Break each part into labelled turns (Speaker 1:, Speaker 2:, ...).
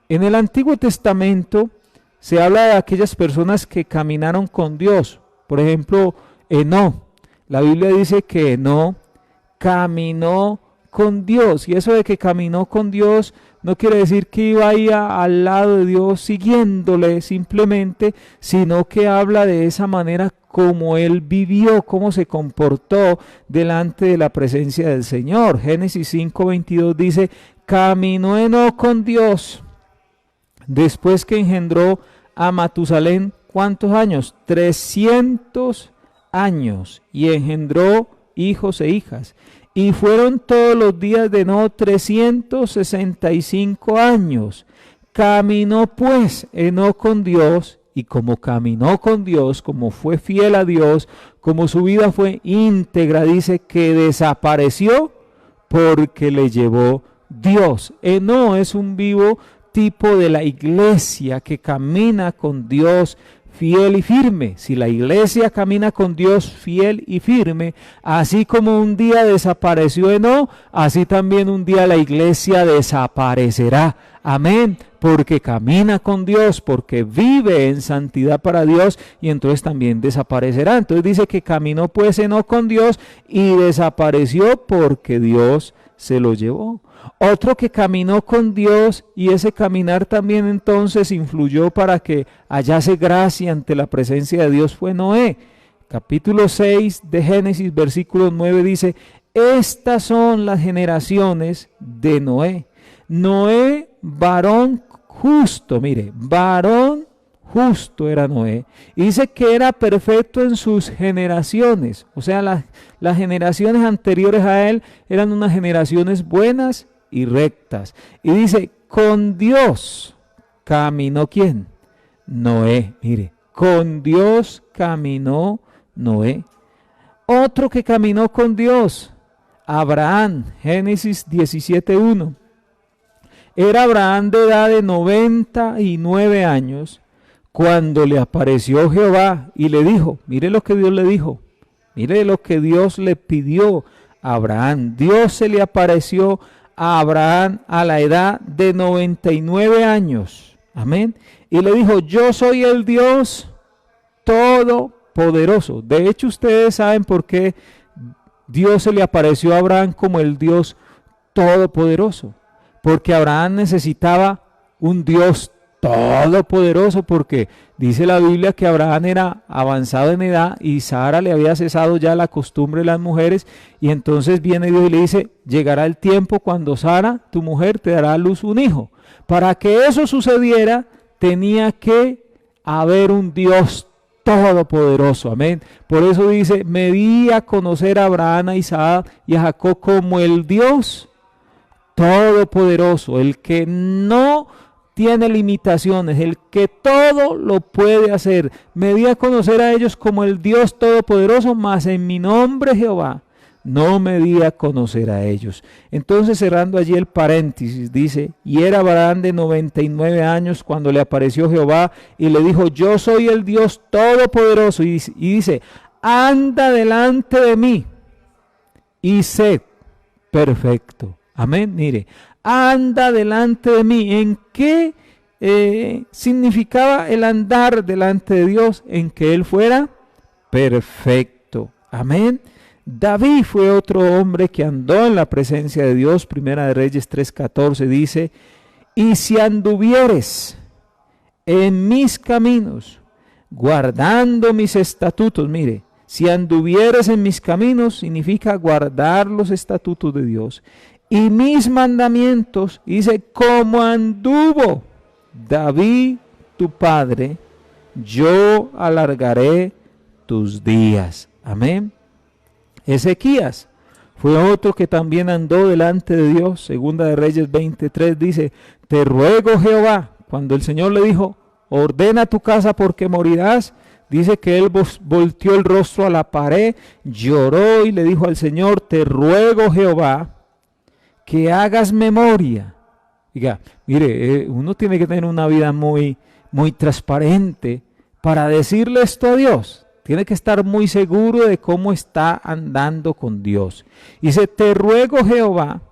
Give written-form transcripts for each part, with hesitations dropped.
Speaker 1: En el Antiguo Testamento se habla de aquellas personas que caminaron con Dios. Por ejemplo, Enoc. La Biblia dice que Enoc caminó con Dios. Y eso de que caminó con Dios no quiere decir que iba ahí al lado de Dios siguiéndole simplemente, sino que habla de esa manera como él vivió, cómo se comportó delante de la presencia del Señor. Génesis 5:22 dice, caminó Enoc con Dios después que engendró a Matusalén. ¿Cuántos años? 300 años. Y engendró hijos e hijas. Y fueron todos los días de Enoc 365 años. Caminó pues Enoc con Dios, y como caminó con Dios, como fue fiel a Dios, como su vida fue íntegra, dice que desapareció porque le llevó Dios. Enoc es un vivo tipo de la iglesia que camina con Dios fiel y firme. Si la iglesia camina con Dios fiel y firme, así como un día desapareció Enoc, así también un día la iglesia desaparecerá. Amén, porque camina con Dios, porque vive en santidad para Dios, y entonces también desaparecerá. Entonces dice que caminó pues Enoc con Dios y desapareció porque Dios se lo llevó. Otro que caminó con Dios, y ese caminar también entonces influyó para que hallase gracia ante la presencia de Dios, fue Noé. Capítulo 6 de Génesis, versículo 9 dice, estas son las generaciones de Noé. Noé, varón justo, mire, varón justo era Noé. Y dice que era perfecto en sus generaciones. O sea, las generaciones anteriores a él eran unas generaciones buenas y rectas. Y dice, con Dios caminó ¿quién? Noé. Mire, con Dios caminó Noé. Otro que caminó con Dios, Abraham. Génesis 17:1. Era Abraham de edad de 99 años cuando le apareció Jehová y le dijo, mire lo que Dios le dijo, mire lo que Dios le pidió a Abraham. Dios se le apareció a Abraham a la edad de 99 años. Amén. Y le dijo, yo soy el Dios todopoderoso. De hecho, ustedes saben por qué Dios se le apareció a Abraham como el Dios todopoderoso. Porque Abraham necesitaba un Dios todopoderoso, porque dice la Biblia que Abraham era avanzado en edad y Sara le había cesado ya la costumbre de las mujeres, y entonces viene Dios y le dice, llegará el tiempo cuando Sara, tu mujer, te dará a luz un hijo. Para que eso sucediera, tenía que haber un Dios todopoderoso, amén. Por eso dice, me di a conocer a Abraham, a Isaac y a Jacob como el Dios todopoderoso, el que no tiene limitaciones, el que todo lo puede hacer. Me di a conocer a ellos como el Dios todopoderoso, mas en mi nombre Jehová no me di a conocer a ellos. Entonces, cerrando allí el paréntesis, dice, y era Abraham de 99 años cuando le apareció Jehová y le dijo, yo soy el Dios todopoderoso, y dice, anda delante de mí y sé perfecto. Amén. Mire, anda delante de mí. ¿En qué significaba el andar delante de Dios? En que Él fuera perfecto. Amén. David fue otro hombre que andó en la presencia de Dios. Primera de Reyes 3:14 dice, y si anduvieres en mis caminos, guardando mis estatutos, mire, si anduvieres en mis caminos significa guardar los estatutos de Dios. Y mis mandamientos, dice, como anduvo David tu padre, yo alargaré tus días. Amén. Ezequías fue otro que también andó delante de Dios. Segunda de Reyes 23 dice, te ruego Jehová, cuando el Señor le dijo, ordena tu casa porque morirás, dice que él volteó el rostro a la pared, lloró y le dijo al Señor, te ruego Jehová, que hagas memoria. Diga, mire, uno tiene que tener una vida muy transparente para decirle esto a Dios. Tiene que estar muy seguro de cómo está andando con Dios. Dice, te ruego Jehová,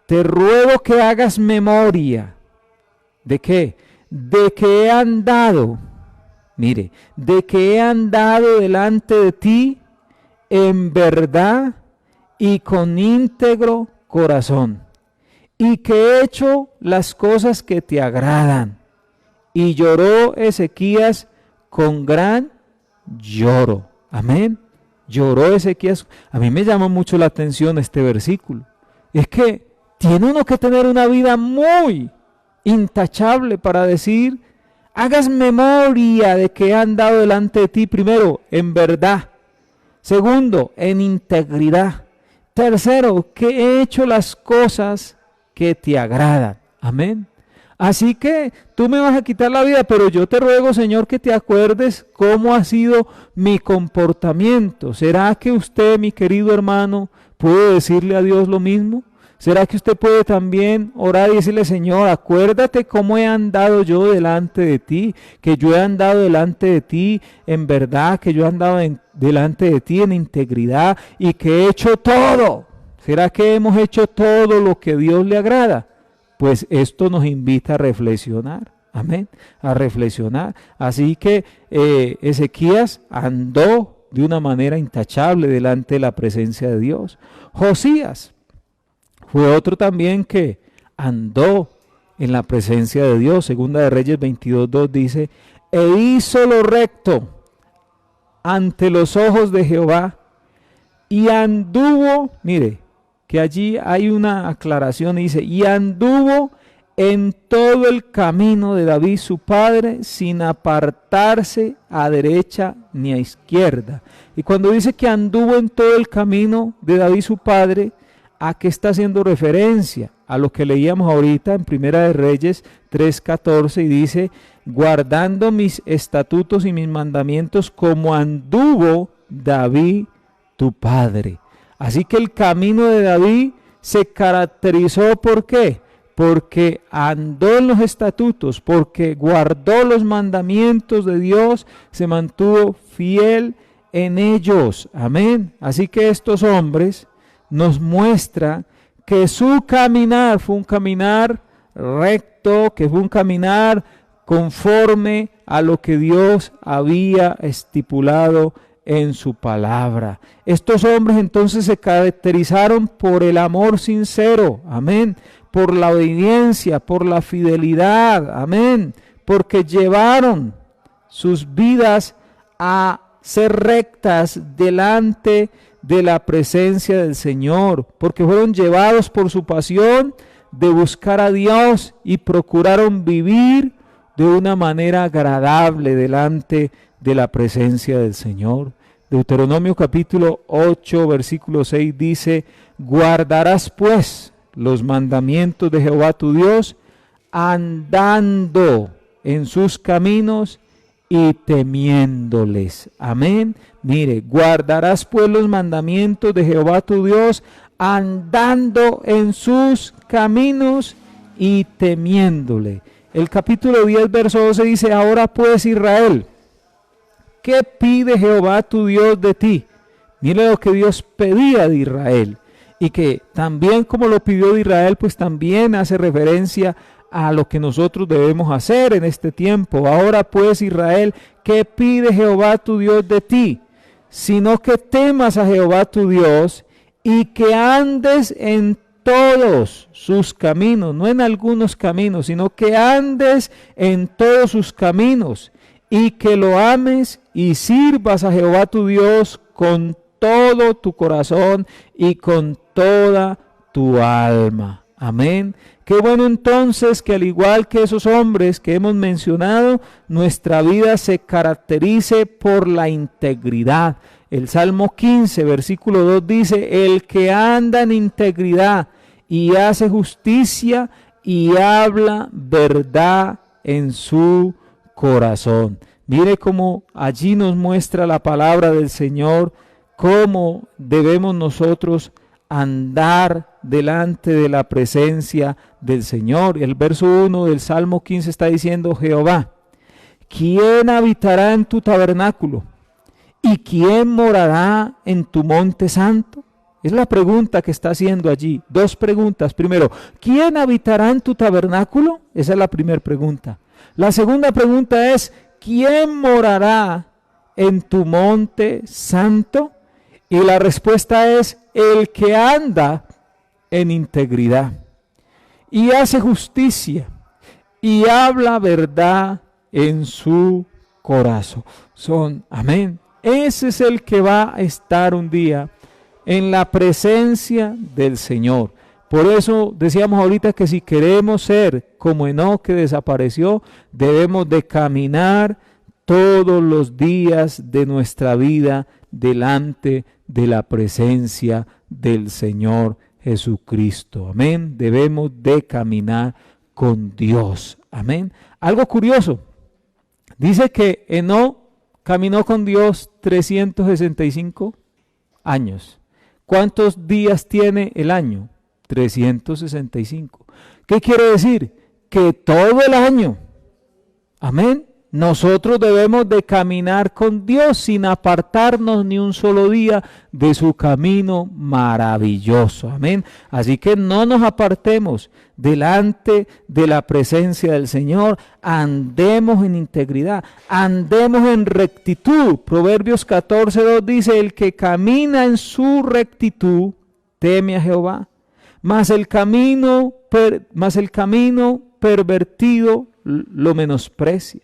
Speaker 1: te ruego que hagas memoria ¿De qué? De que he andado, mire, de que he andado delante de ti en verdad y con íntegro corazón, y que he hecho las cosas que te agradan. Y lloró Ezequías con gran lloro. Amén. Lloró Ezequías. A mí me llama mucho la atención este versículo. Es que tiene uno que tener una vida muy intachable para decir, hagas memoria de que he andado delante de ti, primero, en verdad. Segundo, en integridad. Tercero, que he hecho las cosas que te agradan. Amén. Así que tú me vas a quitar la vida, pero yo te ruego, Señor, que te acuerdes cómo ha sido mi comportamiento. ¿Será que usted, mi querido hermano, puede decirle a Dios lo mismo? ¿Será que usted puede también orar y decirle, Señor, acuérdate cómo he andado yo delante de ti, que yo he andado delante de ti en verdad, que yo he andado delante de ti en integridad y que he hecho todo? ¿Será que hemos hecho todo lo que a Dios le agrada? Pues esto nos invita a reflexionar, amén, a reflexionar. Así que Ezequías andó de una manera intachable delante de la presencia de Dios. Josías fue otro también que andó en la presencia de Dios. Segunda de Reyes 22:2 dice, e hizo lo recto ante los ojos de Jehová y anduvo, mire, que allí hay una aclaración, dice, y anduvo en todo el camino de David su padre, sin apartarse a derecha ni a izquierda. Y cuando dice que anduvo en todo el camino de David su padre, ¿a qué está haciendo referencia? A lo que leíamos ahorita en Primera de Reyes 3:14 y dice, guardando mis estatutos y mis mandamientos como anduvo David tu padre. Así que el camino de David se caracterizó ¿por qué? Porque andó en los estatutos, porque guardó los mandamientos de Dios, se mantuvo fiel en ellos. Amén. Así que estos hombres nos muestran que su caminar fue un caminar recto, que fue un caminar conforme a lo que Dios había estipulado en su palabra. Estos hombres entonces se caracterizaron por el amor sincero, amén, por la obediencia, por la fidelidad, amén, porque llevaron sus vidas a ser rectas delante de la presencia del Señor, porque fueron llevados por su pasión de buscar a Dios y procuraron vivir de una manera agradable delante de la presencia del Señor. Deuteronomio capítulo 8, versículo 6 dice, guardarás pues los mandamientos de Jehová tu Dios, andando en sus caminos y temiéndoles. Amén. Mire, guardarás pues los mandamientos de Jehová tu Dios, andando en sus caminos y temiéndole. El capítulo 10, verso 12 dice, ahora pues Israel, ¿qué pide Jehová tu Dios de ti? Mire lo que Dios pedía de Israel y que también como lo pidió de Israel, pues también hace referencia a lo que nosotros debemos hacer en este tiempo. Ahora pues Israel, ¿qué pide Jehová tu Dios de ti? Sino que temas a Jehová tu Dios y que andes en todos sus caminos, no en algunos caminos, sino que andes en todos sus caminos y que lo ames y sirvas a Jehová tu Dios con todo tu corazón y con toda tu alma. Amén. Qué bueno entonces que al igual que esos hombres que hemos mencionado, nuestra vida se caracterice por la integridad. El Salmo 15, versículo 2 dice, el que anda en integridad y hace justicia y habla verdad en su corazón. Mire cómo allí nos muestra la palabra del Señor, cómo debemos nosotros andar delante de la presencia del Señor. El verso 1 del Salmo 15 está diciendo, Jehová, ¿quién habitará en tu tabernáculo? ¿Y quién morará en tu monte santo? Es la pregunta que está haciendo allí. Dos preguntas. Primero, ¿quién habitará en tu tabernáculo? Esa es la primera pregunta. La segunda pregunta es, ¿quién morará en tu monte santo? Y la respuesta es, el que anda en integridad y hace justicia y habla verdad en su corazón. Amén. Ese es el que va a estar un día en la presencia del Señor. Por eso decíamos ahorita que si queremos ser como Enoc que desapareció, debemos de caminar todos los días de nuestra vida delante de la presencia del Señor Jesucristo. Amén. Debemos de caminar con Dios. Amén. Algo curioso. Dice que Enoc caminó con Dios 365 años. ¿Cuántos días tiene el año? 365. ¿Qué quiere decir? Que todo el año, amén, nosotros debemos de caminar con Dios sin apartarnos ni un solo día de su camino maravilloso. Amén. Así que no nos apartemos delante de la presencia del Señor. Andemos en integridad, andemos en rectitud. Proverbios 14:2 dice, el que camina en su rectitud teme a Jehová, mas el camino pervertido lo menosprecia.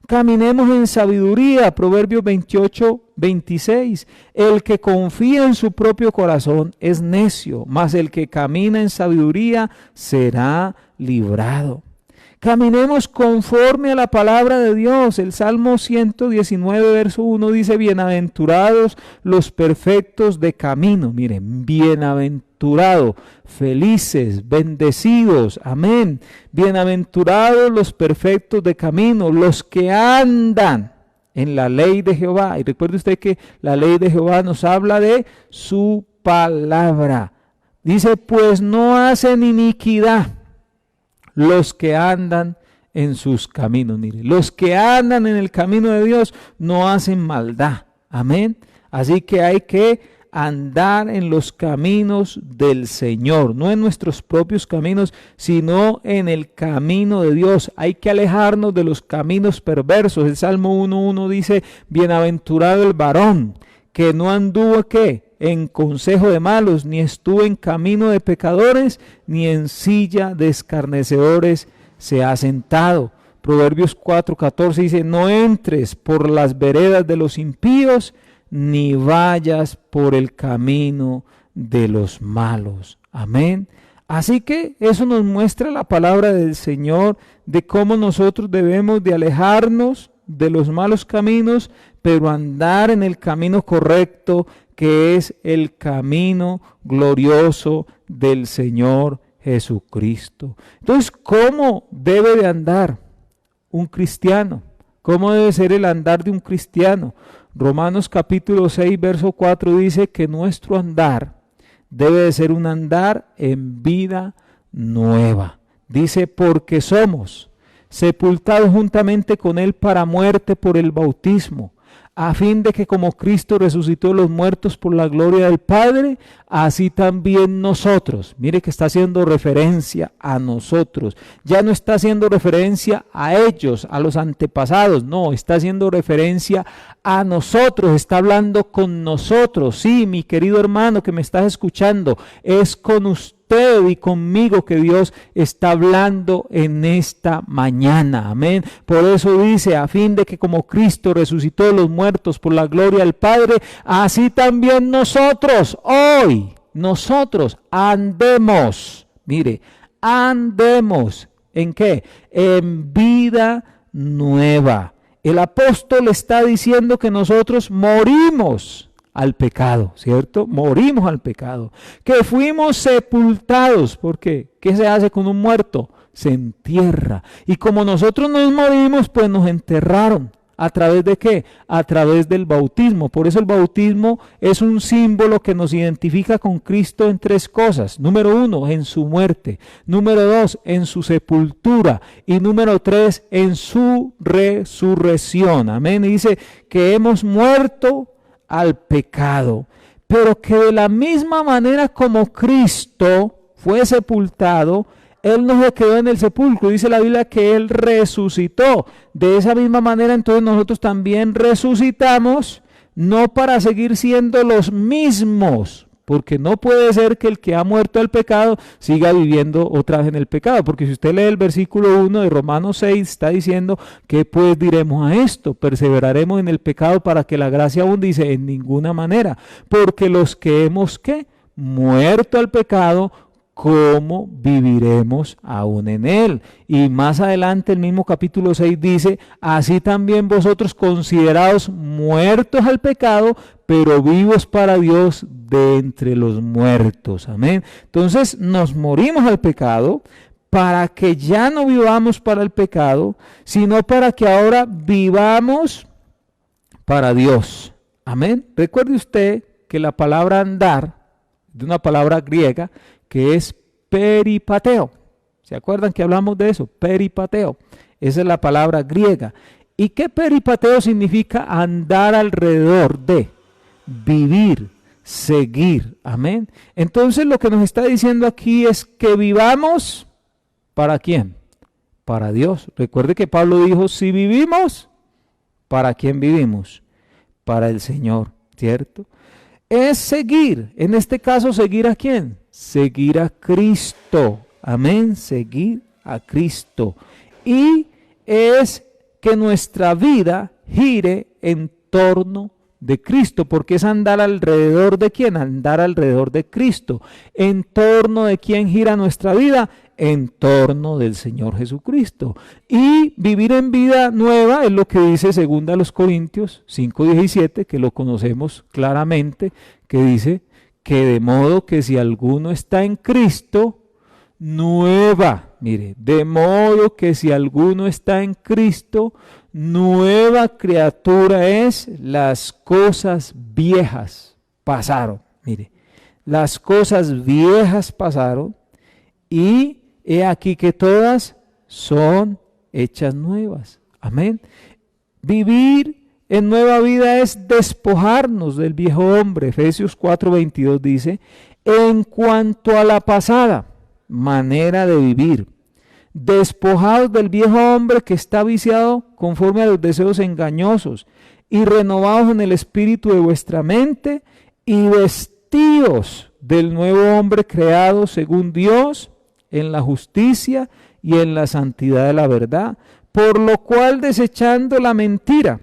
Speaker 1: Caminemos en sabiduría, Proverbios 28:26. El que confía en su propio corazón es necio, mas el que camina en sabiduría será librado. Caminemos conforme a la palabra de Dios. El Salmo 119, verso 1 dice, bienaventurados los perfectos de camino. Miren, bienaventurados, felices, bendecidos, amén. Bienaventurados los perfectos de camino, los que andan en la ley de Jehová. Y recuerde usted que la ley de Jehová nos habla de su palabra. Dice, pues no hacen iniquidad los que andan en sus caminos. Mire, los que andan en el camino de Dios no hacen maldad. Amén. Así que hay que andar en los caminos del Señor, no en nuestros propios caminos, sino en el camino de Dios. Hay que alejarnos de los caminos perversos. El Salmo 1:1 dice, bienaventurado el varón que no anduvo, ¿qué?, en consejo de malos, ni estuvo en camino de pecadores, ni en silla de escarnecedores se ha sentado. Proverbios 4:14 dice, no entres por las veredas de los impíos, ni vayas por el camino de los malos. Amén. Así que eso nos muestra la palabra del Señor de cómo nosotros debemos de alejarnos de los malos caminos, pero andar en el camino correcto, que es el camino glorioso del Señor Jesucristo. Entonces, ¿cómo debe de andar un cristiano? ¿Cómo debe ser el andar de un cristiano? Romanos capítulo 6, verso 4 dice que nuestro andar debe de ser un andar en vida nueva. Dice, porque somos sepultados juntamente con Él para muerte por el bautismo, a fin de que como Cristo resucitó de los muertos por la gloria del Padre, así también nosotros. Mire que está haciendo referencia a nosotros. Ya no está haciendo referencia a ellos, a los antepasados. No, está haciendo referencia a nosotros. Está hablando con nosotros. Sí, mi querido hermano que me estás escuchando, es con usted y conmigo que Dios está hablando en esta mañana. Amén. Por eso dice, a fin de que como Cristo resucitó de los muertos por la gloria del Padre, así también nosotros hoy, nosotros andemos. Mire, andemos. ¿En qué? En vida nueva. El apóstol está diciendo que nosotros morimos al pecado, ¿cierto? Morimos al pecado, que fuimos sepultados. ¿Por qué? ¿Qué se hace con un muerto? Se entierra. Y como nosotros nos morimos, pues nos enterraron. ¿A través de qué? A través del bautismo. Por eso el bautismo es un símbolo que nos identifica con Cristo en tres cosas. Número 1, en su muerte. Número 2, en su sepultura. Y número 3, en su resurrección. Amén. Y dice que hemos muerto al pecado. pero que de la misma manera como Cristo fue sepultado, Él no se quedó en el sepulcro. Dice la Biblia que Él resucitó. De esa misma manera, entonces nosotros también resucitamos, no para seguir siendo los mismos, porque no puede ser que el que ha muerto al pecado siga viviendo otra vez en el pecado, porque si usted lee el versículo 1 de Romanos 6, está diciendo, ¿qué pues diremos a esto? ¿Perseveraremos en el pecado para que la gracia abunde? Dice, en ninguna manera, porque los que hemos, ¿qué? Muerto al pecado, ¿cómo viviremos aún en él? Y más adelante el mismo capítulo 6 dice, así también vosotros considerados muertos al pecado, pero vivos para Dios de entre los muertos. Amén. Entonces nos morimos al pecado para que ya no vivamos para el pecado, sino para que ahora vivamos para Dios. Amén. Recuerde usted que la palabra andar, de una palabra griega, que es peripateo. ¿Se acuerdan que hablamos de eso? Peripateo. Esa es la palabra griega. ¿Y qué peripateo significa? Andar alrededor de, vivir, seguir. Amén. Entonces lo que nos está diciendo aquí es que vivamos, ¿para quién? Para Dios. Recuerde que Pablo dijo, si vivimos, ¿para quién vivimos? Para el Señor, ¿cierto? Es seguir, en este caso, ¿seguir a quién? Seguir a Cristo, amén, seguir a Cristo. Y es que nuestra vida gire en torno de Cristo, porque es andar alrededor de quién, andar alrededor de Cristo. ¿En torno de quién gira nuestra vida? En torno del Señor Jesucristo. Y vivir en vida nueva es lo que dice 2 Corintios 5:17, que lo conocemos claramente, que dice que de modo que si alguno está en Cristo, nueva, mire, de modo que si alguno está en Cristo, nueva criatura es, las cosas viejas pasaron, mire, las cosas viejas pasaron y he aquí que todas son hechas nuevas. Amén. Vivir en nueva vida es despojarnos del viejo hombre. Efesios 4:22 dice, en cuanto a la pasada manera de vivir, despojados del viejo hombre que está viciado conforme a los deseos engañosos y renovados en el espíritu de vuestra mente y vestidos del nuevo hombre creado según Dios en la justicia y en la santidad de la verdad, por lo cual desechando la mentira,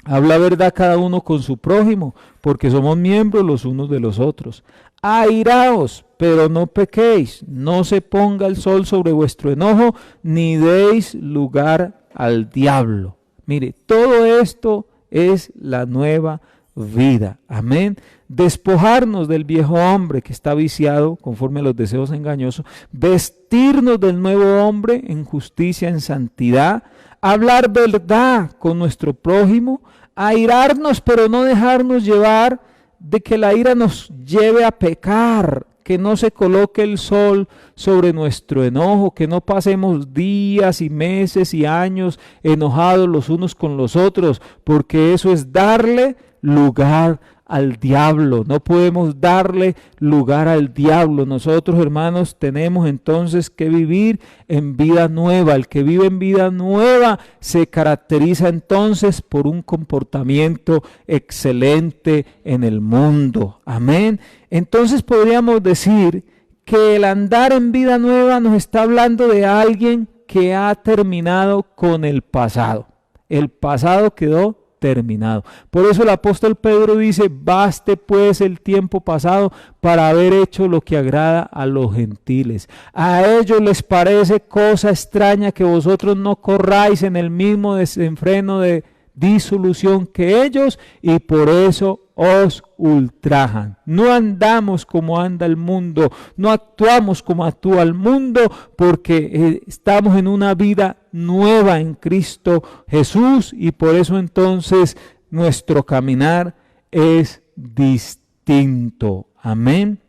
Speaker 1: habla verdad cada uno con su prójimo, porque somos miembros los unos de los otros. Airaos, pero no pequéis, no se ponga el sol sobre vuestro enojo, ni deis lugar al diablo. Mire, todo esto es la nueva vida. Amén. Despojarnos del viejo hombre que está viciado conforme a los deseos engañosos, vestirnos del nuevo hombre en justicia, en santidad, hablar verdad con nuestro prójimo, airarnos pero no dejarnos llevar de que la ira nos lleve a pecar, que no se coloque el sol sobre nuestro enojo, que no pasemos días y meses y años enojados los unos con los otros, porque eso es darle lugar al diablo. No podemos darle lugar al diablo. Nosotros, hermanos, tenemos entonces que vivir en vida nueva. El que vive en vida nueva se caracteriza entonces por un comportamiento excelente en el mundo. Amén. Entonces podríamos decir que el andar en vida nueva nos está hablando de alguien que ha terminado con el pasado. El pasado quedó terminado. Por eso el apóstol Pedro dice, baste pues el tiempo pasado para haber hecho lo que agrada a los gentiles. A ellos les parece cosa extraña que vosotros no corráis en el mismo desenfreno de disolución que ellos y por eso os ultrajan. No andamos como anda el mundo, no actuamos como actúa el mundo, porque estamos en una vida nueva en Cristo Jesús y por eso entonces nuestro caminar es distinto. Amén.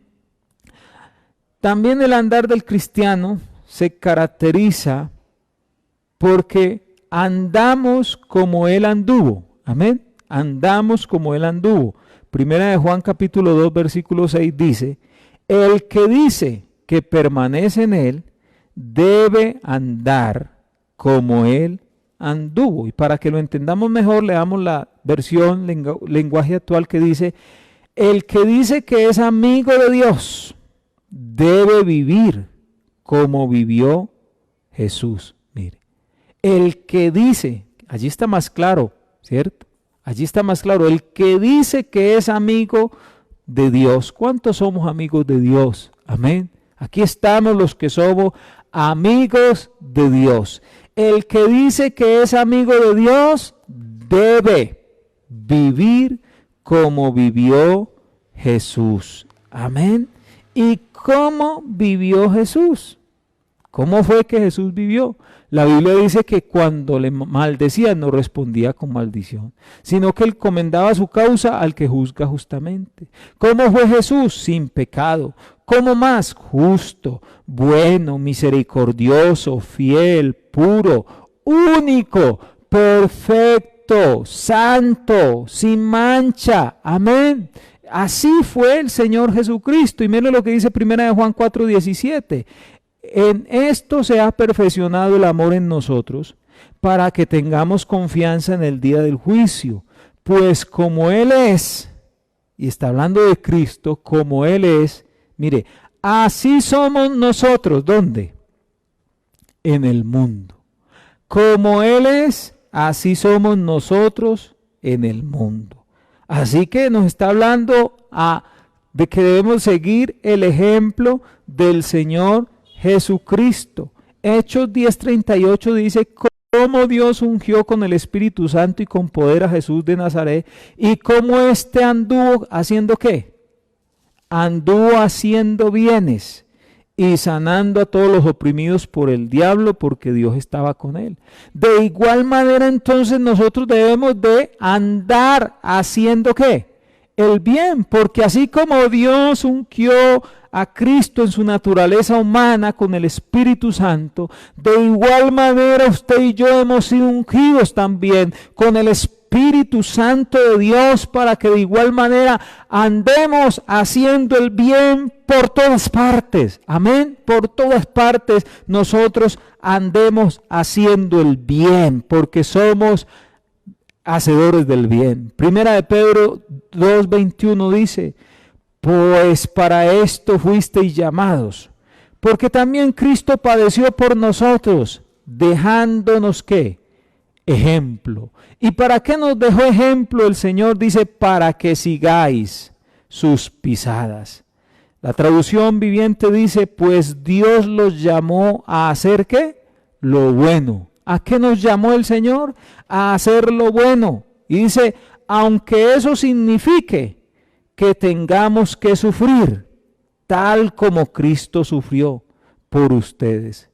Speaker 1: También el andar del cristiano se caracteriza porque andamos como Él anduvo. Amén. Andamos como Él anduvo. Primera de Juan capítulo 2 versículo 6 dice, el que dice que permanece en él debe andar como él anduvo. Y para que lo entendamos mejor, leamos la versión lenguaje actual que dice, el que dice que es amigo de Dios debe vivir como vivió Jesús. Mire, el que dice, allí está más claro, ¿cierto? Allí está más claro, el que dice que es amigo de Dios. ¿Cuántos somos amigos de Dios? Amén. Aquí estamos los que somos amigos de Dios. El que dice que es amigo de Dios debe vivir como vivió Jesús. Amén. ¿Y cómo vivió Jesús? ¿Cómo fue que Jesús vivió? La Biblia dice que cuando le maldecían no respondía con maldición, sino que él comendaba su causa al que juzga justamente. ¿Cómo fue Jesús? Sin pecado. ¿Cómo más? Justo, bueno, misericordioso, fiel, puro, único, perfecto, santo, sin mancha. Amén. Así fue el Señor Jesucristo. Y miren lo que dice 1 Juan 4:17. En esto se ha perfeccionado el amor en nosotros, para que tengamos confianza en el día del juicio. Pues como Él es, y está hablando de Cristo, como Él es, mire, así somos nosotros. ¿Dónde? En el mundo. Como Él es, así somos nosotros en el mundo. Así que nos está hablando de que debemos seguir el ejemplo del Señor Jesucristo. Hechos 10:38 dice cómo Dios ungió con el Espíritu Santo y con poder a Jesús de Nazaret y cómo éste anduvo haciendo ¿qué? Anduvo haciendo bienes y sanando a todos los oprimidos por el diablo, porque Dios estaba con él. De igual manera entonces nosotros debemos de andar haciendo ¿qué? El bien, porque así como Dios ungió a Cristo en su naturaleza humana con el Espíritu Santo, de igual manera usted y yo hemos sido ungidos también con el Espíritu Santo de Dios, para que de igual manera andemos haciendo el bien por todas partes. Amén. Por todas partes nosotros andemos haciendo el bien, porque somos hacedores del bien. Primera de Pedro 2:21 dice, pues para esto fuisteis llamados, porque también Cristo padeció por nosotros, dejándonos ¿qué? Ejemplo. ¿Y para qué nos dejó ejemplo el Señor? Dice, para que sigáis sus pisadas. La traducción viviente dice, pues Dios los llamó a hacer ¿qué? Lo bueno. ¿A qué nos llamó el Señor? A hacer lo bueno. Y dice, aunque eso signifique que tengamos que sufrir, tal como Cristo sufrió por ustedes.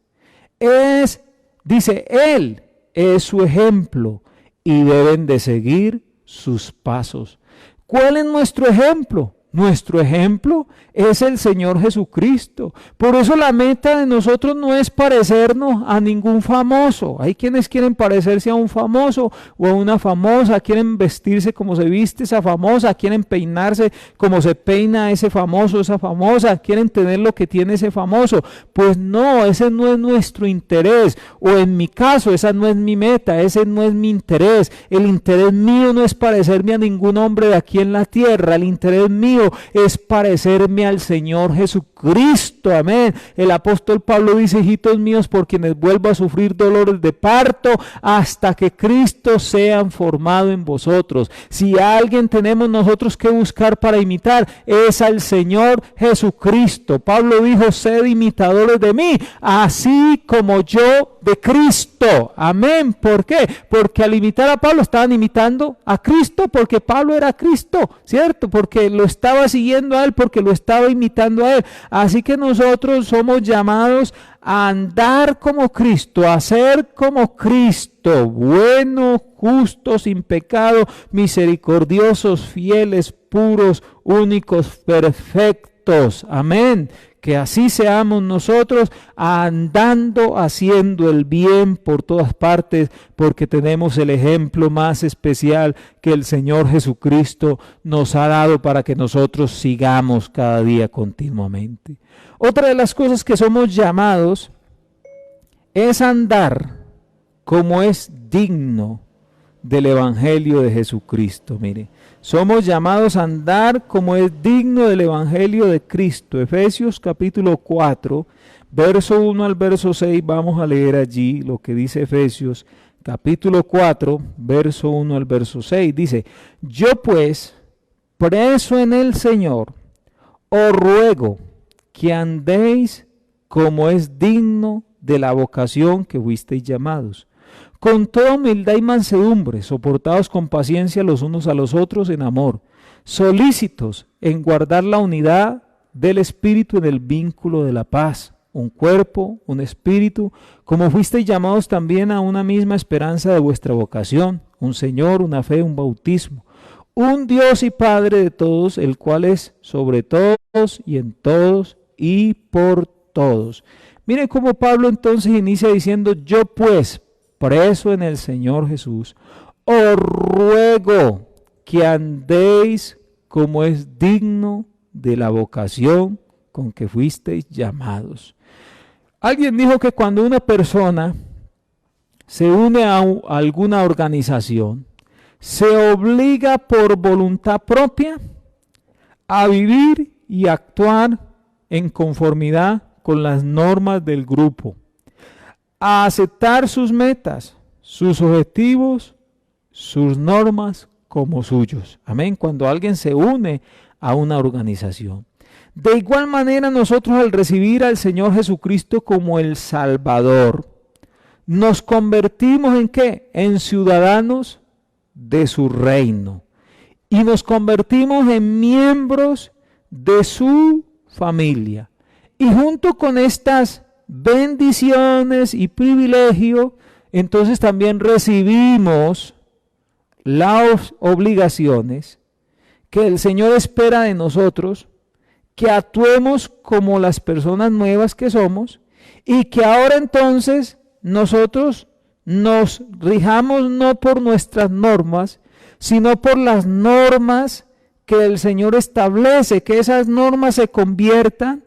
Speaker 1: Dice, Él es su ejemplo y deben de seguir sus pasos. ¿Cuál es nuestro ejemplo? Nuestro ejemplo es el Señor Jesucristo. Por eso la meta de nosotros no es parecernos a ningún famoso. Hay quienes quieren parecerse a un famoso o a una famosa, quieren vestirse como se viste esa famosa, quieren peinarse como se peina ese famoso, esa famosa, quieren tener lo que tiene ese famoso. Pues no, ese no es nuestro interés, o en mi caso, esa no es mi meta, ese no es mi interés. El interés mío no es parecerme a ningún hombre de aquí en la tierra, el interés mío es parecerme al Señor Jesucristo. Amén. El apóstol Pablo dice, hijitos míos, por quienes vuelvo a sufrir dolores de parto hasta que Cristo sea formado en vosotros. Si a alguien tenemos nosotros que buscar para imitar, es al Señor Jesucristo. Pablo dijo, sed imitadores de mí, así como yo de Cristo. Amén. ¿Por qué? Porque al imitar a Pablo estaban imitando a Cristo, porque Pablo era Cristo, ¿cierto? Porque lo estaba siguiendo a él, porque lo estaba imitando a él. Así que nosotros somos llamados a andar como Cristo, a ser como Cristo, bueno, justo, sin pecado, misericordiosos, fieles, puros, únicos, perfectos. Amén. que así seamos nosotros, andando, haciendo el bien por todas partes, porque tenemos el ejemplo más especial que el Señor Jesucristo nos ha dado para que nosotros sigamos cada día continuamente. Otra de las cosas que somos llamados es andar como es digno del Evangelio de Jesucristo. Mire, somos llamados a andar como es digno del Evangelio de Cristo. Efesios capítulo 4, verso 1 al verso 6, vamos a leer allí lo que dice Efesios capítulo 4, verso 1 al verso 6. Dice, yo pues, preso en el Señor, os ruego que andéis como es digno de la vocación que fuisteis llamados, con toda humildad y mansedumbre, soportados con paciencia los unos a los otros en amor, solícitos en guardar la unidad del Espíritu en el vínculo de la paz, un cuerpo, un espíritu, como fuisteis llamados también a una misma esperanza de vuestra vocación, un Señor, una fe, un bautismo, un Dios y Padre de todos, el cual es sobre todos y en todos y por todos. Miren cómo Pablo entonces inicia diciendo, yo pues, preso en el Señor Jesús, os ruego que andéis como es digno de la vocación con que fuisteis llamados. Alguien dijo que cuando una persona se une a alguna organización, se obliga por voluntad propia a vivir y actuar en conformidad con las normas del grupo, a aceptar sus metas, sus objetivos, sus normas como suyos. Amén. Cuando alguien se une a una organización. De igual manera nosotros al recibir al Señor Jesucristo como el Salvador, nos convertimos ¿en qué? En ciudadanos de su reino. Y nos convertimos en miembros de su familia. Y junto con estas bendiciones y privilegios, entonces también recibimos las obligaciones que el Señor espera de nosotros, que actuemos como las personas nuevas que somos y que ahora entonces nosotros nos rijamos no por nuestras normas, sino por las normas que el Señor establece, que esas normas se conviertan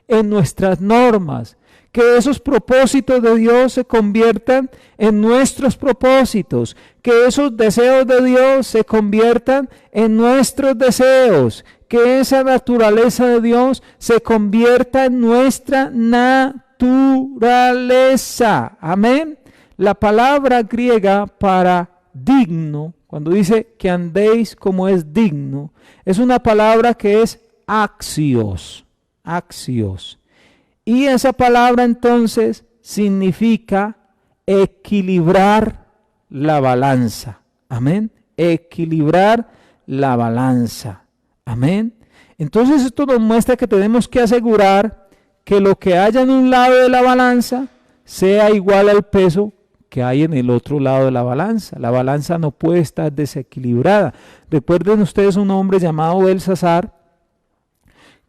Speaker 1: en nuestras normas, que esos propósitos de Dios se conviertan en nuestros propósitos, que esos deseos de Dios se conviertan en nuestros deseos, que esa naturaleza de Dios se convierta en nuestra naturaleza. Amén. La palabra griega para digno, cuando dice que andéis como es digno, es una palabra que es axios. Axios. Y esa palabra entonces significa equilibrar la balanza. Amén. Equilibrar la balanza. Amén. Entonces esto nos muestra que tenemos que asegurar que lo que haya en un lado de la balanza sea igual al peso que hay en el otro lado de la balanza. La balanza no puede estar desequilibrada. Recuerden ustedes un hombre llamado Belsasar,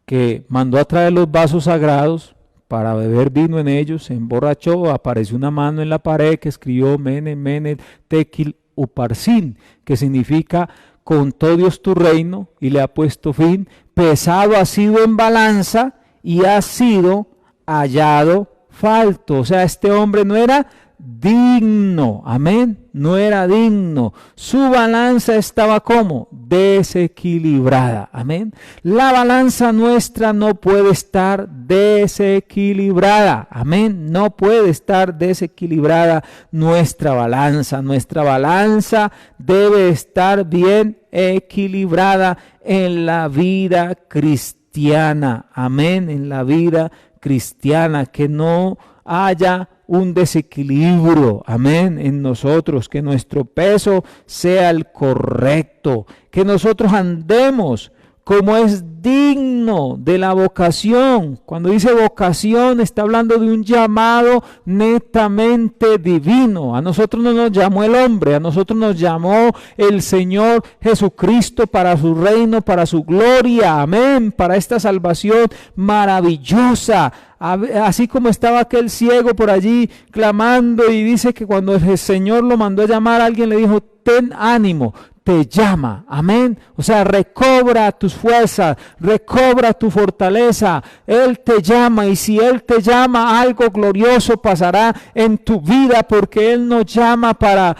Speaker 1: que mandó a traer los vasos sagrados para beber vino en ellos, se emborrachó, apareció una mano en la pared que escribió Mene, Mene, Tekel, Uparsin, que significa contó Dios tu reino y le ha puesto fin, pesado ha sido en balanza y ha sido hallado falto. O sea, este hombre no era digno, amén, no era digno. Su balanza estaba como desequilibrada, amén. La balanza nuestra no puede estar desequilibrada, amén, no puede estar desequilibrada nuestra balanza. Nuestra balanza debe estar bien equilibrada en la vida cristiana, amén, en la vida cristiana, que no haya un desequilibrio, amén, en nosotros, que nuestro peso sea el correcto, que nosotros andemos como es digno de la vocación. Cuando dice vocación, está hablando de un llamado netamente divino. A nosotros no nos llamó el hombre, a nosotros nos llamó el Señor Jesucristo para su reino, para su gloria, amén, para esta salvación maravillosa. Así como estaba aquel ciego por allí clamando, y dice que cuando el Señor lo mandó a llamar, alguien le dijo: ten ánimo, te llama, amén. O sea, recobra tus fuerzas, recobra tu fortaleza. Él te llama, y si Él te llama, algo glorioso pasará en tu vida, porque Él no llama para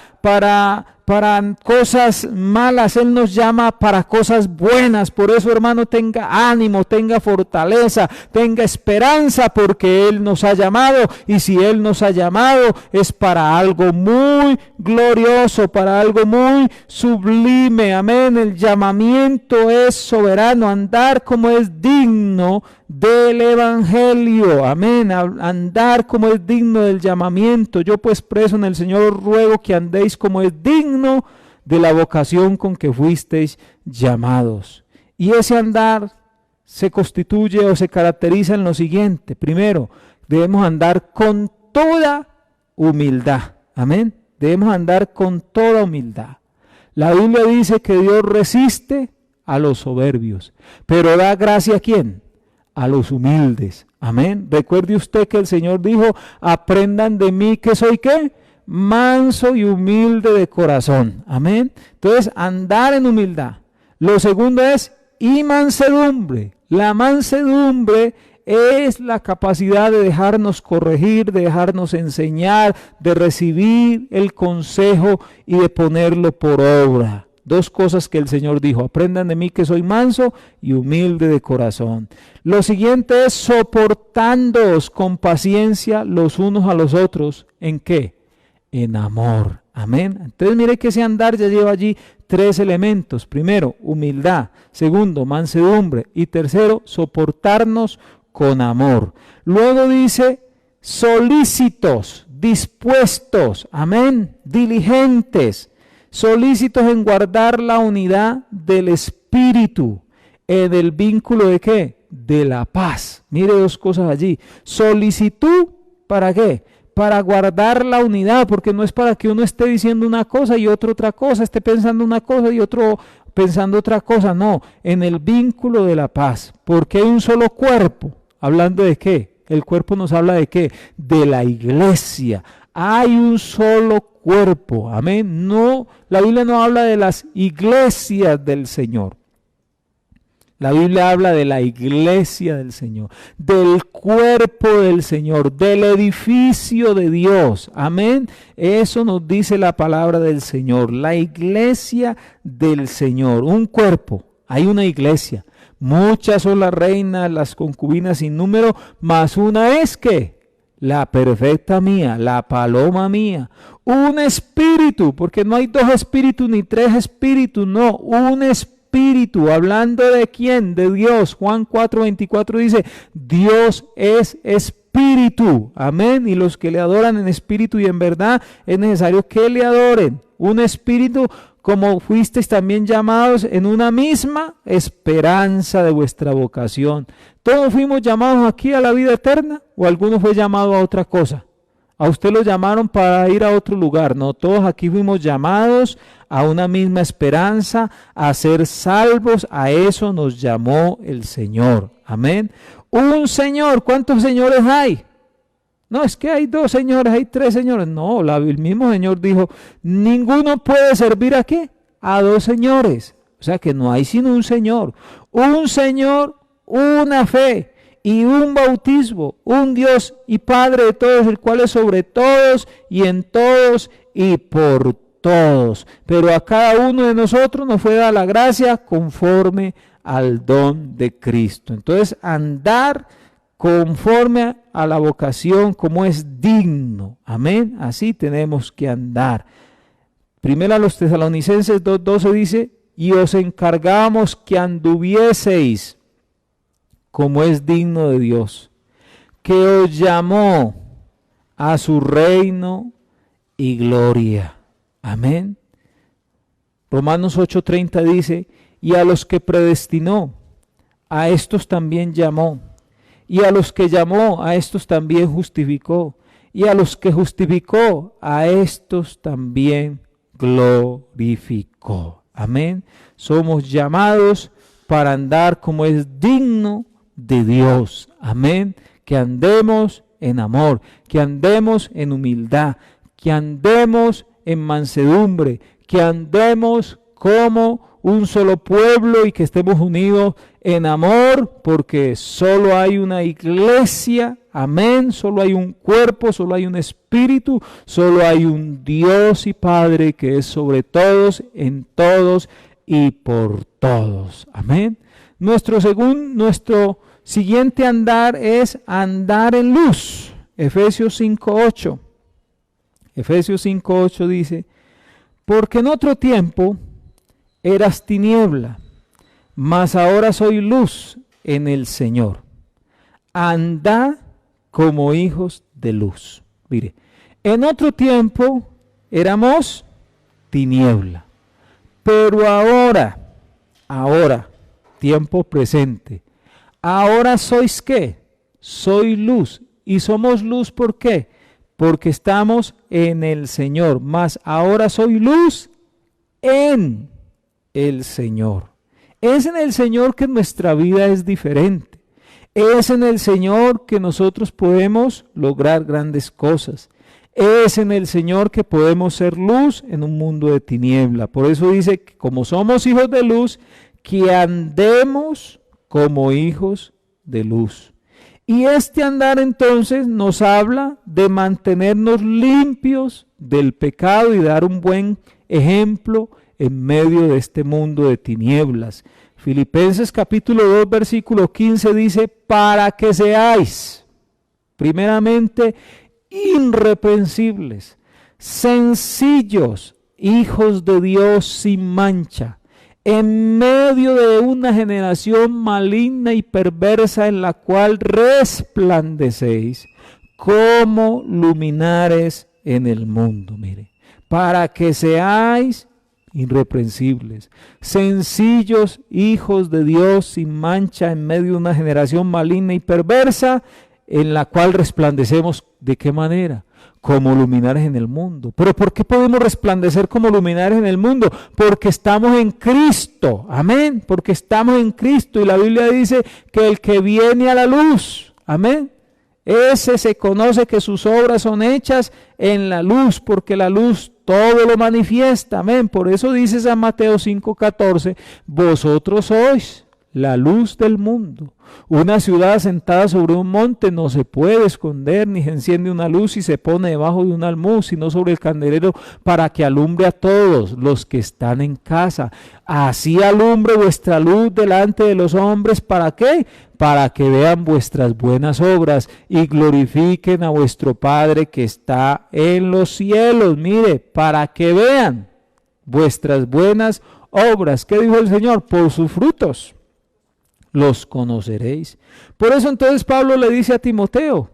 Speaker 1: cosas malas, Él nos llama para cosas buenas. Por eso, hermano, tenga ánimo, tenga fortaleza, tenga esperanza, porque Él nos ha llamado, y si Él nos ha llamado es para algo muy glorioso, para algo muy sublime, amén. El llamamiento es soberano, andar como es digno del evangelio, amén, andar como es digno del llamamiento. Yo pues, preso en el Señor, ruego que andéis como es digno de la vocación con que fuisteis llamados. Y ese andar se constituye o se caracteriza en lo siguiente: primero, debemos andar con toda humildad, amén, debemos andar con toda humildad. La Biblia dice que Dios resiste a los soberbios, pero da gracia ¿a quién? A los humildes, amén. Recuerde usted que el Señor dijo: aprendan de mí que soy ¿qué? Manso y humilde de corazón, amén. Entonces, andar en humildad. Lo segundo es y mansedumbre. La mansedumbre es la capacidad de dejarnos corregir, de dejarnos enseñar, de recibir el consejo y de ponerlo por obra. Dos cosas que el Señor dijo: aprendan de mí que soy manso y humilde de corazón. Lo siguiente es soportándoos con paciencia los unos a los otros. ¿En qué? En amor. Amén. Entonces mire que ese andar ya lleva allí tres elementos. Primero, humildad. Segundo, mansedumbre. Y tercero, soportarnos con amor. Luego dice solícitos, dispuestos, amén, diligentes. Solícitos en guardar la unidad del Espíritu, en el vínculo ¿de qué? De la paz. Mire dos cosas allí. Solicitud, ¿para qué? Para guardar la unidad, porque no es para que uno esté diciendo una cosa y otro otra cosa, esté pensando una cosa y otro pensando otra cosa, no, en el vínculo de la paz, porque hay un solo cuerpo. ¿Hablando de qué? El cuerpo nos habla de qué? De la iglesia. Hay un solo cuerpo, amén. No, la Biblia no habla de las iglesias del Señor. La Biblia habla de la iglesia del Señor, del cuerpo del Señor, del edificio de Dios, amén. Eso nos dice la palabra del Señor, la iglesia del Señor, un cuerpo, hay una iglesia. Muchas son las reinas, las concubinas sin número, mas una es que la perfecta mía, la paloma mía, un espíritu, porque no hay dos espíritus ni tres espíritus, no, un espíritu. Hablando de quién, de Dios. Juan 4:24 dice: Dios es espíritu, amén, y los que le adoran en espíritu y en verdad es necesario que le adoren. Un espíritu, como fuisteis también llamados en una misma esperanza de vuestra vocación. ¿Todos fuimos llamados aquí a la vida eterna o alguno fue llamado a otra cosa? A usted lo llamaron para ir a otro lugar. No, todos aquí fuimos llamados a una misma esperanza, a ser salvos. A eso nos llamó el Señor. Amén. Un Señor. ¿Cuántos señores hay? No, es que hay dos señores, hay tres señores. No, el mismo Señor dijo: ninguno puede servir ¿a qué? A dos señores. O sea que no hay sino un Señor. Un Señor, una fe y un bautismo, un Dios y Padre de todos, el cual es sobre todos y en todos y por todos. Pero a cada uno de nosotros nos fue dada la gracia conforme al don de Cristo. Entonces, andar conforme a la vocación como es digno. Amén. Así tenemos que andar. Primero a los Tesalonicenses 2:12 dice: y os encargamos que anduvieseis como es digno de Dios, que os llamó a su reino y gloria. Amén. Romanos 8:30 dice: y a los que predestinó, a estos también llamó, y a los que llamó, a estos también justificó, y a los que justificó, a estos también glorificó. Amén. Somos llamados para andar como es digno de Dios. Amén. Que andemos en amor, que andemos en humildad, que andemos en mansedumbre, que andemos como un solo pueblo y que estemos unidos en amor, porque solo hay una iglesia, amén, solo hay un cuerpo, solo hay un espíritu, solo hay un Dios y Padre que es sobre todos, en todos y por todos, amén. Nuestro siguiente andar es andar en luz. Efesios 5:8. Efesios 5:8 dice, porque en otro tiempo eras tiniebla, mas ahora soy luz en el Señor. Andad como hijos de luz. Mire, en otro tiempo éramos tiniebla, pero ahora, tiempo presente, ahora sois ¿qué? Soy luz. Y somos luz, ¿por qué? Porque estamos en el Señor. Mas ahora soy luz en el Señor. Es en el Señor que nuestra vida es diferente. Es en el Señor que nosotros podemos lograr grandes cosas. Es en el Señor que podemos ser luz en un mundo de tiniebla. Por eso dice que como somos hijos de luz, que andemos como hijos de luz. Y este andar entonces nos habla de mantenernos limpios del pecado y dar un buen ejemplo en medio de este mundo de tinieblas. Filipenses capítulo 2 versículo 15 dice, para que seáis primeramente irreprensibles, sencillos, hijos de Dios sin mancha, en medio de una generación maligna y perversa en la cual resplandecéis como luminares en el mundo. Mire, para que seáis irreprensibles, sencillos, hijos de Dios sin mancha en medio de una generación maligna y perversa en la cual resplandecemos. ¿De qué manera? Como luminares en el mundo. ¿Pero por qué podemos resplandecer como luminares en el mundo? Porque estamos en Cristo. Amén. Porque estamos en Cristo. Y la Biblia dice que el que viene a la luz, amén, ese se conoce que sus obras son hechas en la luz, porque la luz todo lo manifiesta. Amén. Por eso dice San Mateo 5:14, vosotros sois la luz del mundo. Una ciudad asentada sobre un monte no se puede esconder, ni se enciende una luz y se pone debajo de un almud, sino sobre el candelero para que alumbre a todos los que están en casa. Así alumbre vuestra luz delante de los hombres. ¿Para qué? Para que vean vuestras buenas obras y glorifiquen a vuestro Padre que está en los cielos. Mire, para que vean vuestras buenas obras. ¿Qué dijo el Señor? Por sus frutos los conoceréis. Por eso entonces Pablo le dice a Timoteo,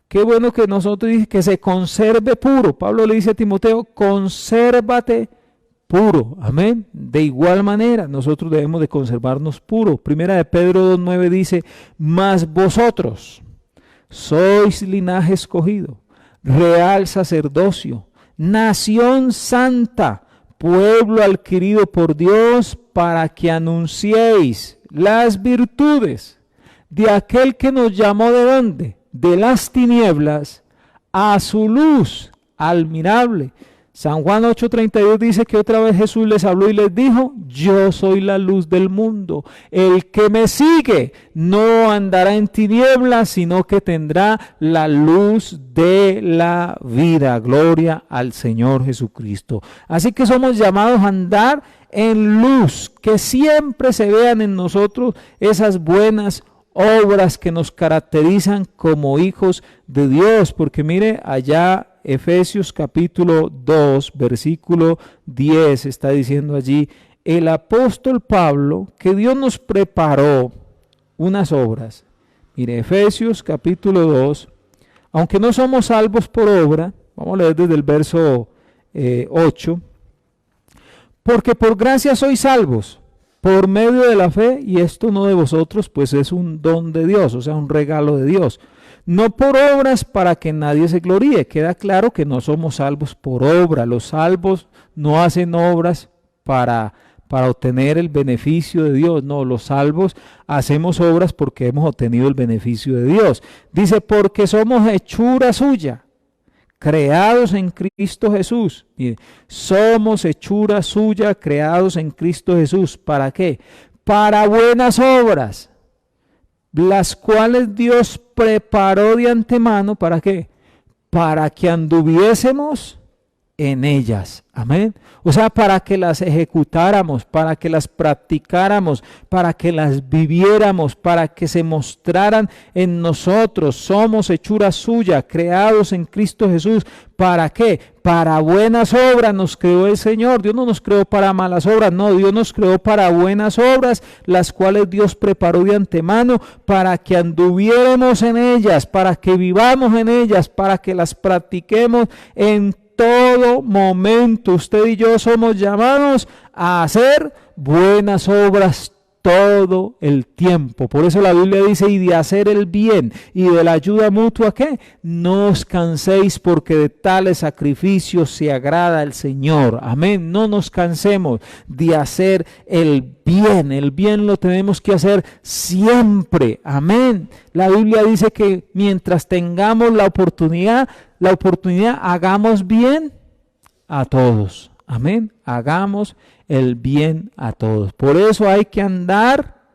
Speaker 1: qué bueno que nosotros dice que se conserve puro. Pablo le dice a Timoteo, consérvate puro. Amén. De igual manera, nosotros debemos de conservarnos puros. Primera de Pedro 2:9 dice, mas vosotros sois linaje escogido, real sacerdocio, nación santa, pueblo adquirido por Dios, para que anunciéis las virtudes de aquel que nos llamó ¿de dónde? De las tinieblas a su luz admirable. San Juan 8:32 dice que otra vez Jesús les habló y les dijo, yo soy la luz del mundo. El que me sigue no andará en tinieblas, sino que tendrá la luz de la vida. Gloria al Señor Jesucristo. Así que somos llamados a andar en luz, que siempre se vean en nosotros esas buenas obras que nos caracterizan como hijos de Dios. Porque mire allá Efesios capítulo 2, versículo 10, está diciendo allí el apóstol Pablo que Dios nos preparó unas obras. Mire, Efesios capítulo 2, aunque no somos salvos por obra, vamos a leer desde el verso 8, porque por gracia sois salvos por medio de la fe, y esto no de vosotros, pues es un don de Dios, o sea, un regalo de Dios. No por obras para que nadie se gloríe. Queda claro que no somos salvos por obra. Los salvos no hacen obras para obtener el beneficio de Dios. No, los salvos hacemos obras porque hemos obtenido el beneficio de Dios. Dice, porque somos hechura suya, creados en Cristo Jesús. Mire, somos hechura suya, creados en Cristo Jesús. ¿Para qué? Para buenas obras, las cuales Dios preparó de antemano. ¿Para qué? Para que anduviésemos en ellas. Amén. O sea, para que las ejecutáramos, para que las practicáramos, para que las viviéramos, para que se mostraran en nosotros. Somos hechura suya, creados en Cristo Jesús. ¿Para qué? Para buenas obras nos creó el Señor. Dios no nos creó para malas obras, no, Dios nos creó para buenas obras, las cuales Dios preparó de antemano para que anduviéramos en ellas, para que vivamos en ellas, para que las practiquemos en todo momento. Usted y yo somos llamados a hacer buenas obras todo el tiempo. Por eso la Biblia dice, y de hacer el bien y de la ayuda mutua, ¿qué? No os canséis, porque de tales sacrificios se agrada el Señor. Amén. No nos cansemos de hacer el bien. El bien lo tenemos que hacer siempre. Amén. La Biblia dice que mientras tengamos la oportunidad, hagamos bien a todos. Amén. Hagamos el bien a todos. Por eso hay que andar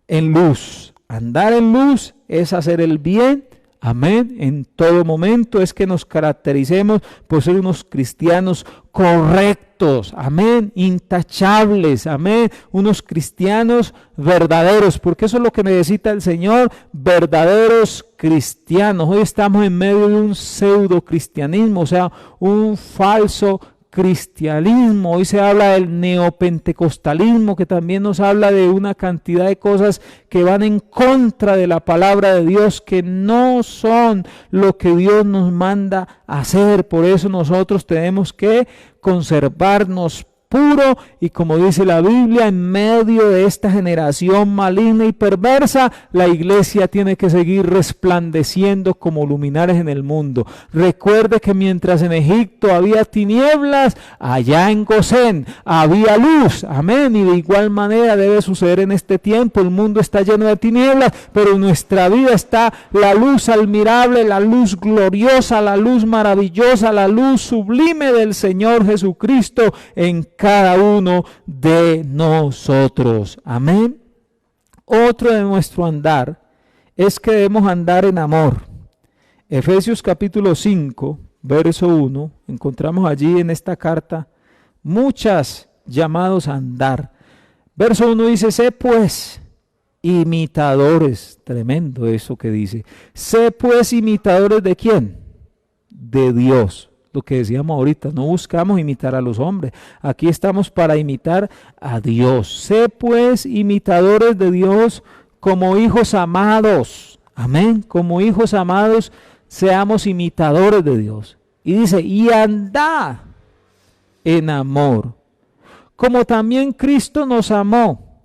Speaker 1: en luz. Andar en luz es hacer el bien. Amén. En todo momento es que nos caractericemos por ser unos cristianos correctos. Amén. Intachables. Amén. Unos cristianos verdaderos. Porque eso es lo que necesita el Señor. Verdaderos cristianos. Hoy estamos en medio de un pseudo cristianismo. O sea, un falso cristianismo. Hoy se habla del neopentecostalismo, que también nos habla de una cantidad de cosas que van en contra de la palabra de Dios, que no son lo que Dios nos manda hacer. Por eso nosotros tenemos que conservarnos puro, y como dice la Biblia, en medio de esta generación maligna y perversa, la iglesia tiene que seguir resplandeciendo como luminares en el mundo. Recuerde que mientras en Egipto había tinieblas, allá en Gosén había luz. Amén. Y de igual manera debe suceder en este tiempo. El mundo está lleno de tinieblas, pero en nuestra vida está la luz admirable, la luz gloriosa, la luz maravillosa, la luz sublime del Señor Jesucristo en cada uno de nosotros. Amén. Otro de nuestro andar es que debemos andar en amor. Efesios capítulo 5, verso 1, encontramos allí en esta carta muchas llamados a andar. Verso 1 dice, sé pues imitadores. Tremendo eso que dice. Sé pues imitadores ¿de quién? De Dios. Lo que decíamos ahorita, no buscamos imitar a los hombres, aquí estamos para imitar a Dios. Sé pues imitadores de Dios como hijos amados. Amén. Como hijos amados seamos imitadores de Dios. Y dice, y andad en amor, como también Cristo nos amó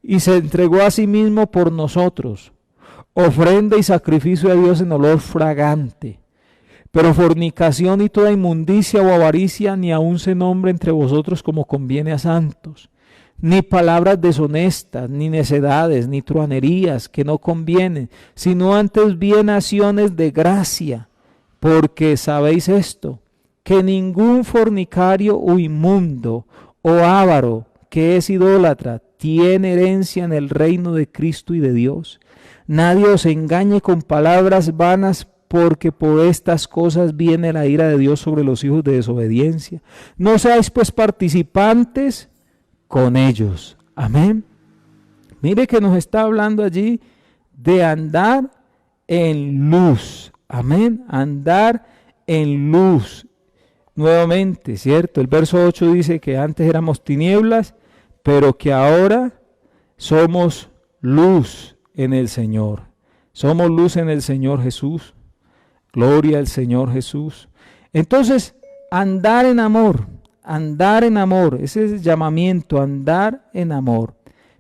Speaker 1: y se entregó a sí mismo por nosotros, ofrenda y sacrificio a Dios en olor fragante. Pero fornicación y toda inmundicia o avaricia ni aun se nombre entre vosotros como conviene a santos, ni palabras deshonestas, ni necedades, ni truanerías que no convienen, sino antes bien acciones de gracia, porque sabéis esto, que ningún fornicario o inmundo o avaro que es idólatra tiene herencia en el reino de Cristo y de Dios. Nadie os engañe con palabras vanas, porque por estas cosas viene la ira de Dios sobre los hijos de desobediencia. No seáis pues participantes con ellos. Amén. Mire que nos está hablando allí de andar en luz. Amén. Andar en luz. Nuevamente, ¿cierto? El verso 8 dice que antes éramos tinieblas, pero que ahora somos luz en el Señor. Somos luz en el Señor Jesús. Gloria al Señor Jesús. Entonces, andar en amor, andar en amor, ese es el llamamiento, andar en amor.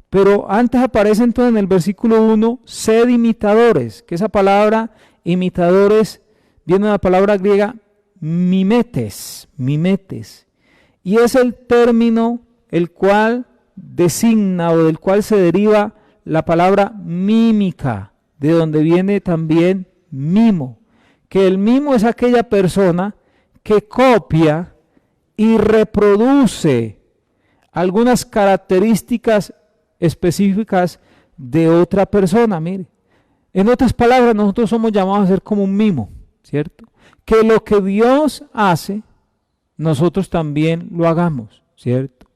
Speaker 1: Pero antes aparece entonces en el versículo 1, sed imitadores, que esa palabra imitadores viene de la palabra griega mimetes, y es el término el cual designa o del cual se deriva la palabra mímica, de donde viene también mimo, que el mimo es aquella persona que copia y reproduce algunas características específicas de otra persona. Mire, en otras palabras, nosotros somos llamados a ser como un mimo, ¿cierto? Que lo que Dios hace, nosotros también lo hagamos, ¿cierto?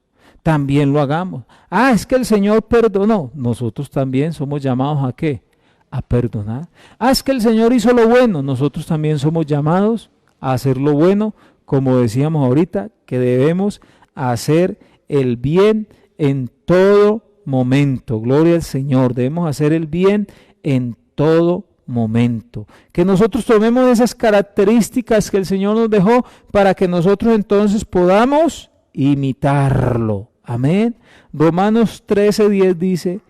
Speaker 1: También lo hagamos. Ah, es que el Señor perdonó. Nosotros también somos llamados ¿a qué? A perdonar. Ah, es que el Señor hizo lo bueno. Nosotros también somos llamados a hacer lo bueno, como decíamos ahorita, que debemos hacer el bien en todo momento. Gloria al Señor. Debemos hacer el bien en todo momento. Que nosotros tomemos esas características que el Señor nos dejó para que nosotros entonces podamos imitarlo. Amén. Romanos 13:10 dice,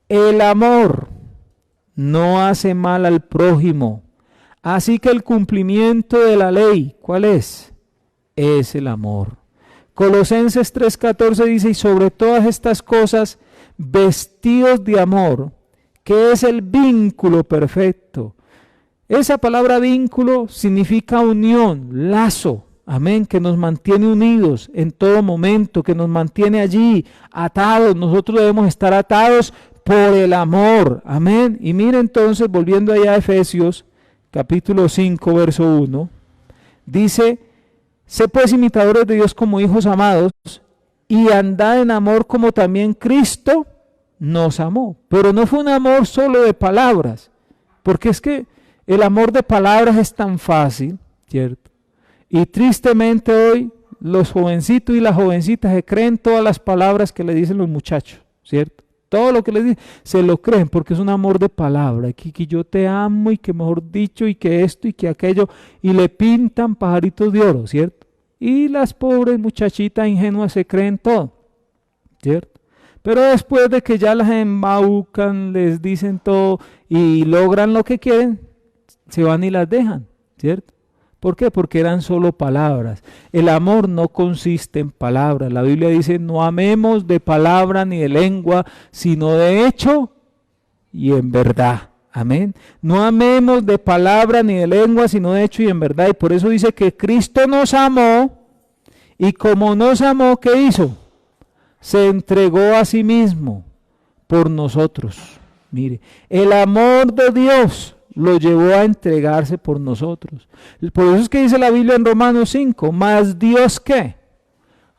Speaker 1: el amor no hace mal al prójimo. Así que el cumplimiento de la ley, ¿cuál es? Es el amor. Colosenses 3:14 dice, y sobre todas estas cosas, vestidos de amor, que es el vínculo perfecto. Esa palabra vínculo significa unión, lazo. Amén, que nos mantiene unidos en todo momento, que nos mantiene allí atados. Nosotros debemos estar atados por el amor. Amén. Y mire entonces, volviendo allá a Efesios, capítulo 5, verso 1, dice, sé pues imitadores de Dios como hijos amados y andad en amor como también Cristo nos amó. Pero no fue un amor solo de palabras, porque es que el amor de palabras es tan fácil, ¿cierto? Y tristemente hoy los jovencitos y las jovencitas se creen todas las palabras que le dicen los muchachos, ¿cierto? Todo lo que les dicen se lo creen porque es un amor de palabra, que yo te amo y que mejor dicho y que esto y que aquello, y le pintan pajaritos de oro, ¿cierto? Y las pobres muchachitas ingenuas se creen todo, ¿cierto? Pero después de que ya las embaucan, les dicen todo y logran lo que quieren, se van y las dejan, ¿cierto? ¿Por qué? Porque eran solo palabras. El amor no consiste en palabras. La Biblia dice, no amemos de palabra ni de lengua, sino de hecho y en verdad. Amén. No amemos de palabra ni de lengua, sino de hecho y en verdad. Y por eso dice que Cristo nos amó, y como nos amó, ¿qué hizo? Se entregó a sí mismo por nosotros. Mire, el amor de Dios lo llevó a entregarse por nosotros. Por eso es que dice la Biblia en Romanos 5, más Dios ¿qué?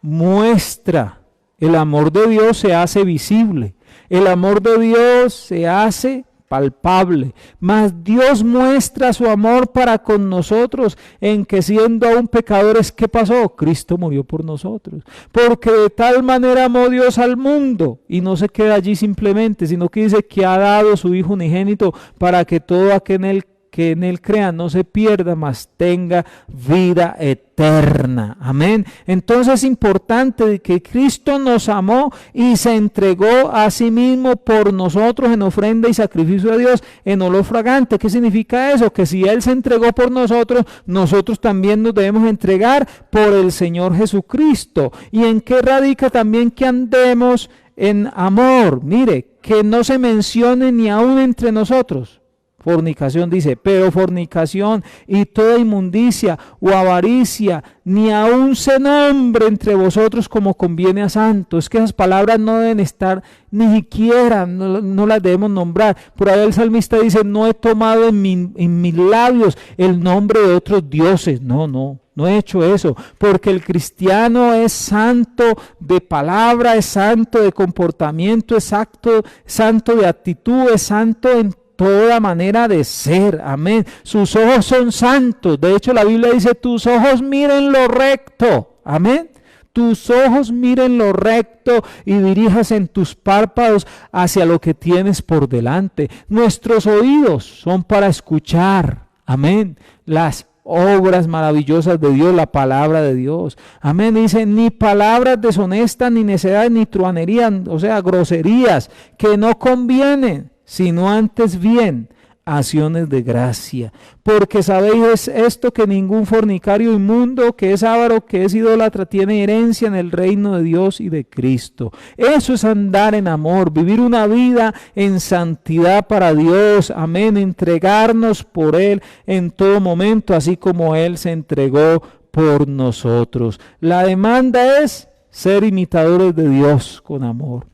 Speaker 1: Muestra. El amor de Dios se hace visible. El amor de Dios se hace palpable. Mas Dios muestra su amor para con nosotros en que siendo aún pecadores, ¿qué pasó? Cristo murió por nosotros. Porque de tal manera amó Dios al mundo, y no se queda allí simplemente, sino que dice que ha dado su Hijo unigénito para que todo aquel que en él crea no se pierda, mas tenga vida eterna. Amén. Entonces es importante que Cristo nos amó y se entregó a sí mismo por nosotros en ofrenda y sacrificio a Dios en olor fragante. ¿Qué significa eso? Que si Él se entregó por nosotros, nosotros también nos debemos entregar por el Señor Jesucristo. ¿Y en qué radica también que andemos en amor? Mire, que no se mencione ni aún entre nosotros fornicación, dice, pero fornicación y toda inmundicia o avaricia, ni aún se nombre entre vosotros como conviene a santos. Es que esas palabras no deben estar ni siquiera, no las debemos nombrar. Por ahí el salmista dice, no he tomado en mis labios el nombre de otros dioses. No he hecho eso, porque el cristiano es santo de palabra, es santo de comportamiento, es santo de actitud, es santo en toda manera de ser. Amén. Sus ojos son santos. De hecho, la Biblia dice, tus ojos miren lo recto. Amén. Tus ojos miren lo recto y dirijas en tus párpados hacia lo que tienes por delante. Nuestros oídos son para escuchar. Amén. Las obras maravillosas de Dios, la palabra de Dios. Amén. Dice, ni palabras deshonestas, ni necedades, ni truanerías, o sea, groserías que no convienen, sino antes bien acciones de gracia. Porque sabéis esto, que ningún fornicario inmundo, que es avaro, que es idólatra, tiene herencia en el reino de Dios y de Cristo. Eso es andar en amor, vivir una vida en santidad para Dios. Amén. Entregarnos por Él en todo momento, así como Él se entregó por nosotros. La demanda es ser imitadores de Dios con amor.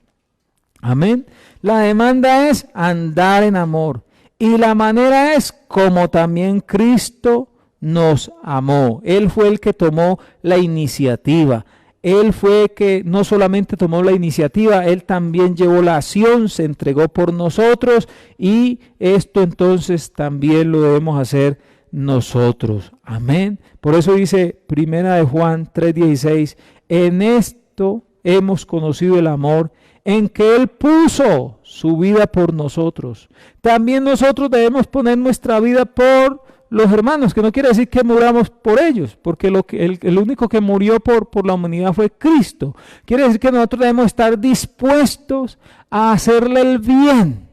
Speaker 1: Amén. La demanda es andar en amor. Y la manera es como también Cristo nos amó. Él fue el que tomó la iniciativa. Él fue el que no solamente tomó la iniciativa, Él también llevó la acción, se entregó por nosotros, y esto entonces también lo debemos hacer nosotros. Amén. Por eso dice 1 Juan 3:16, en esto hemos conocido el amor, en que Él puso su vida por nosotros. También nosotros debemos poner nuestra vida por los hermanos, que no quiere decir que muramos por ellos, porque el único que murió por la humanidad fue Cristo. Quiere decir que nosotros debemos estar dispuestos a hacerle el bien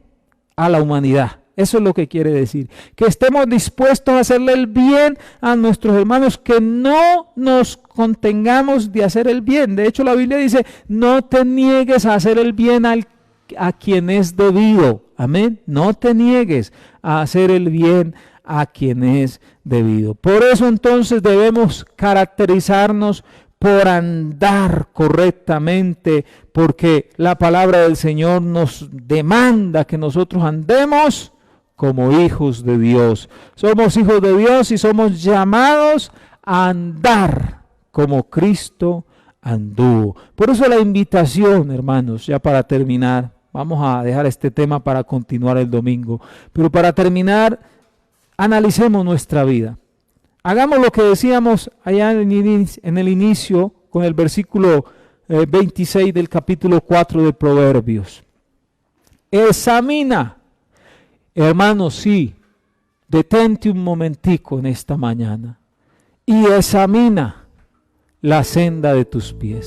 Speaker 1: a la humanidad. Eso es lo que quiere decir, que estemos dispuestos a hacerle el bien a nuestros hermanos, que no nos contengamos de hacer el bien. De hecho, la Biblia dice, no te niegues a hacer el bien a quien es debido. Amén. No te niegues a hacer el bien a quien es debido. Por eso entonces debemos caracterizarnos por andar correctamente, porque la palabra del Señor nos demanda que nosotros andemos como hijos de Dios. Somos hijos de Dios y somos llamados a andar como Cristo anduvo. Por eso la invitación, hermanos, ya para terminar, vamos a dejar este tema para continuar el domingo, pero para terminar, analicemos nuestra vida. Hagamos lo que decíamos allá en el inicio, con el versículo 26 del capítulo 4 de Proverbios. Examina. Hermanos, sí, detente un momentico en esta mañana y examina la senda de tus pies.